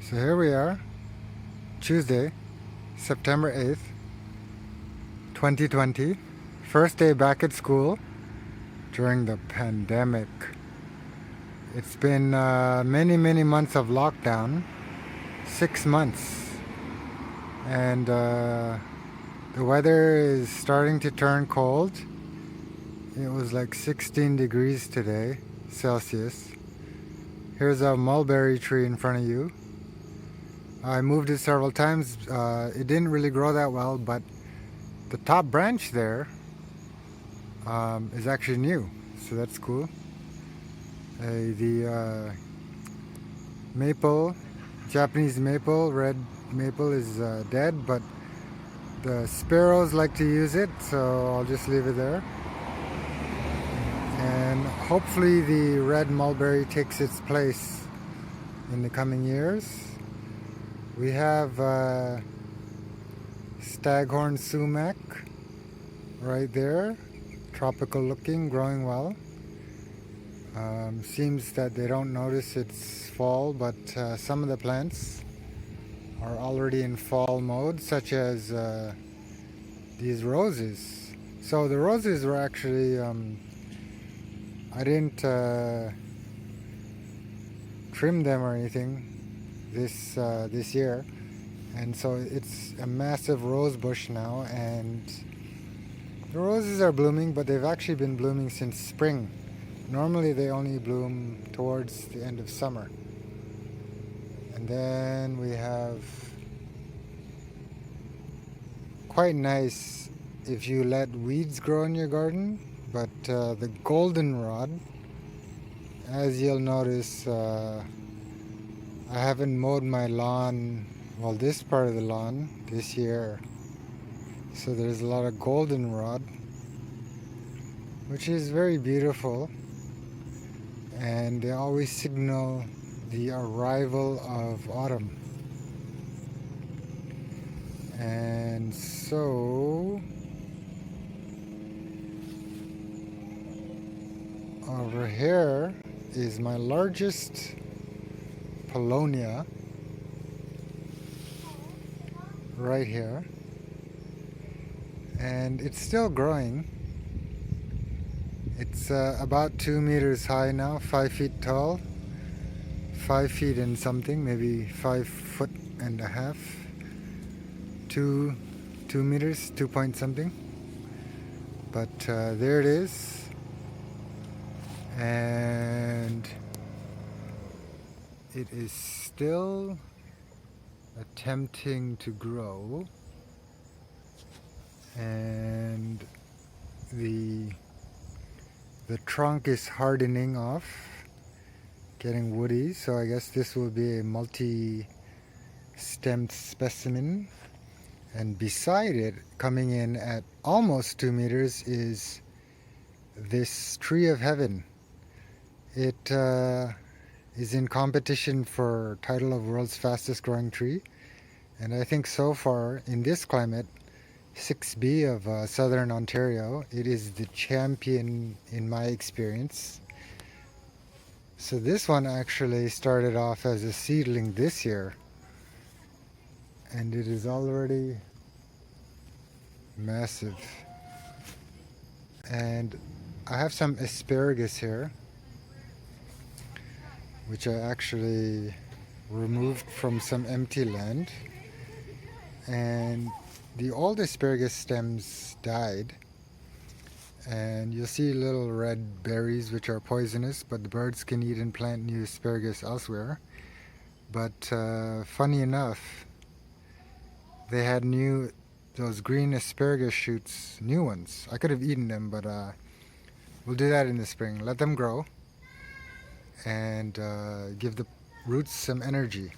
So here we are, Tuesday, September 8th, 2020. First day back at school during the pandemic. It's been many months of lockdown, 6 months. And the weather is starting to turn cold. It was like 16 degrees today, Celsius. Here's a mulberry tree in front of you. I moved it several times. It didn't really grow that well, but the top branch there is actually new, so that's cool. The maple, Japanese maple, red maple is dead, but the sparrows like to use it, so I'll just leave it there. And hopefully the red mulberry takes its place in the coming years. We have Staghorn Sumac right there, tropical looking, growing well. Seems that they don't notice it's fall, but some of the plants are already in fall mode, such as these roses. So the roses were actually, I didn't trim them or anything this year, and so it's a massive rose bush now, and the roses are blooming, but they've actually been blooming since spring. Normally they only bloom towards the end of summer. And then we have, quite nice if you let weeds grow in your garden, but the goldenrod, as you'll notice, I haven't mowed my lawn, well, this part of the lawn this year. So there's a lot of goldenrod, which is very beautiful. And they always signal the arrival of autumn. And so over here is my largest Paulownia, right here, and it's still growing. It's about 2 meters high now, 5 feet tall, 5 feet and something, maybe 5 and a half, 2 meters, 2 point something. But there it is, and it is still attempting to grow, and the trunk is hardening off, getting woody, so I guess this will be a multi-stemmed specimen. And beside it, coming in at almost 2 meters, is this tree of heaven. It is in competition for title of world's fastest growing tree, and I think so far in this climate, 6B of southern Ontario, it is the champion in my experience. So this one actually started off as a seedling this year, and it is already massive. And I have some asparagus here, which I actually removed from some empty land, and the old asparagus stems died, and you'll see little red berries which are poisonous, but the birds can eat and plant new asparagus elsewhere. But funny enough, they had those green asparagus shoots, new ones. I could have eaten them, but we'll do that in the spring. Let them grow and give the roots some energy.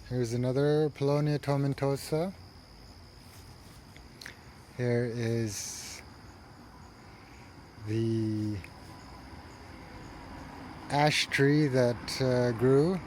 Here's another Paulownia Tomentosa. Here is the ash tree that grew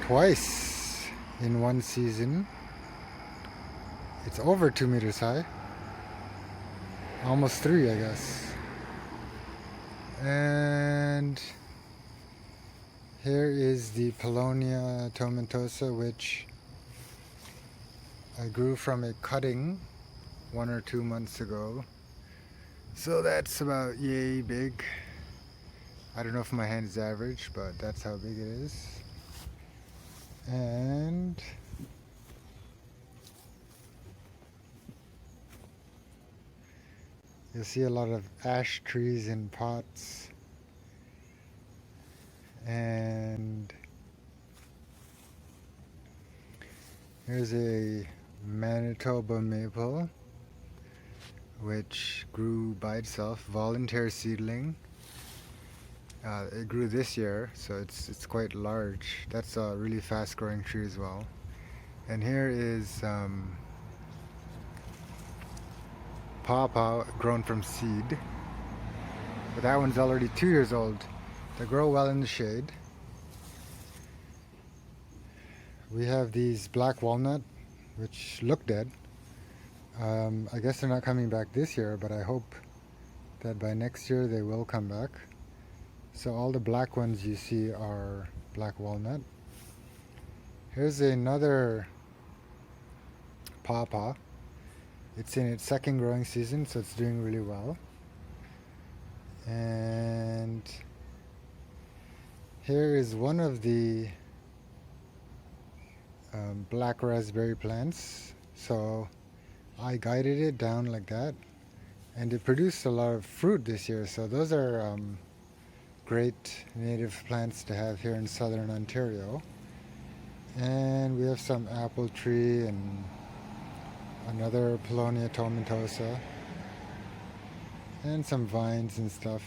twice in one season. It's over 2 meters high. Almost 3, I guess. And Here is the Paulownia Tomentosa, which I grew from a cutting 1 or 2 months ago. So that's about yay big. I don't know if my hand is average, but that's how big it is. And you'll see a lot of ash trees in pots. And here's a Manitoba maple, which grew by itself, volunteer seedling. It grew this year, so it's quite large. That's a really fast growing tree as well. And here is Pawpaw grown from seed. But that one's already 2 years old. They grow well in the shade. We have these black walnut, which look dead. I guess they're not coming back this year, but I hope that by next year they will come back. So all the black ones you see are black walnut. Here's another pawpaw. It's in its second growing season, so it's doing really well. And here is one of the black raspberry plants. So I guided it down like that, and it produced a lot of fruit this year. So those are great native plants to have here in southern Ontario. And we have some apple tree and another Paulownia Tomentosa and some vines and stuff.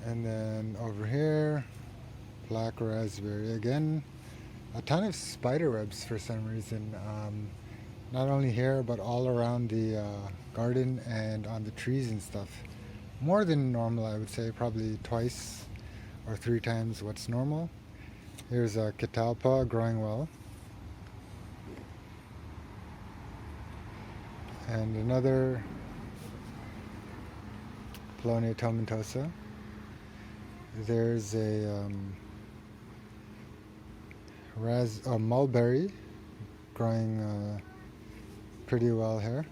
And then over here, black raspberry again. A ton of spider webs for some reason. Not only here, but all around the garden and on the trees and stuff. More than normal, I would say, probably twice or 3 times what's normal. Here's a catalpa growing well. And another Paulownia Tomentosa. There's a mulberry growing pretty well here.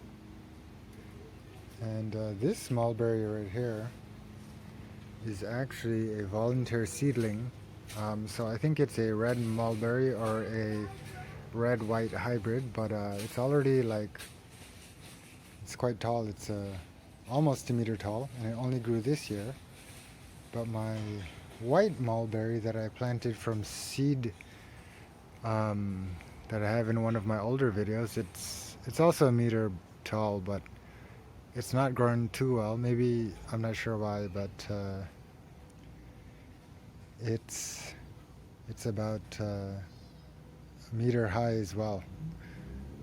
And this mulberry right here is actually a volunteer seedling. So I think it's a red mulberry or a red-white hybrid, but it's already like, it's quite tall. It's almost 2 meter tall, and it only grew this year. But my white mulberry that I planted from seed, that I have in one of my older videos, it's also 1 meter tall, but it's not grown too well. Maybe, I'm not sure why, but it's about 1 meter high as well.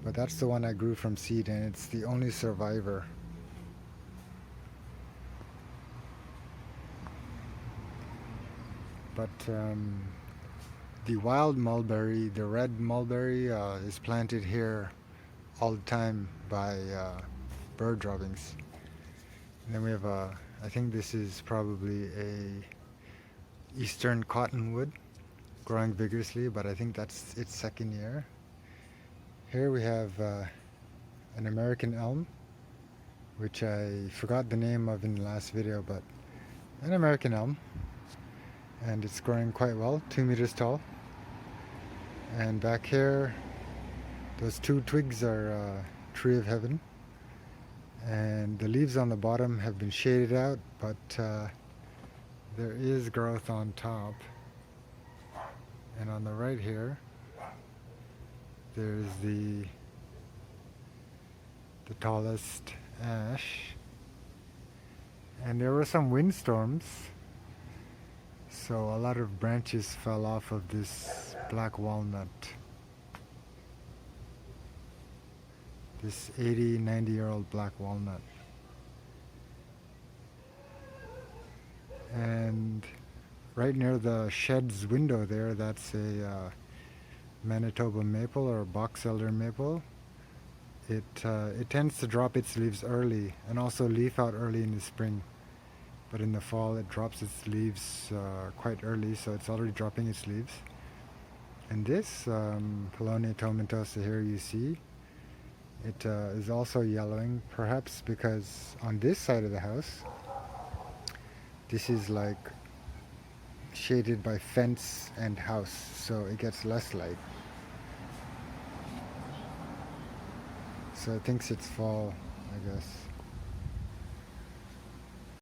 But that's the one I grew from seed, and it's the only survivor. But the wild mulberry, the red mulberry, is planted here all the time by bird droppings. And then we have I think this is probably a eastern cottonwood growing vigorously, but I think that's its second year. Here we have an American elm, which I forgot the name of in the last video, but an American elm. And it's growing quite well, 2 meters tall. And back here, those 2 twigs are Tree of Heaven. And the leaves on the bottom have been shaded out, but there is growth on top. And on the right here, there's the tallest ash. And there were some windstorms, so a lot of branches fell off of this black walnut. This 80-90-year-old black walnut. And right near the shed's window there, that's a Manitoba maple or box elder maple. It tends to drop its leaves early and also leaf out early in the spring. but in the fall it drops its leaves quite early, so it's already dropping its leaves. And this Paulownia tomentosa here you see, it is also yellowing, perhaps because on this side of the house, this is like shaded by fence and house, so it gets less light. So it thinks it's fall, I guess.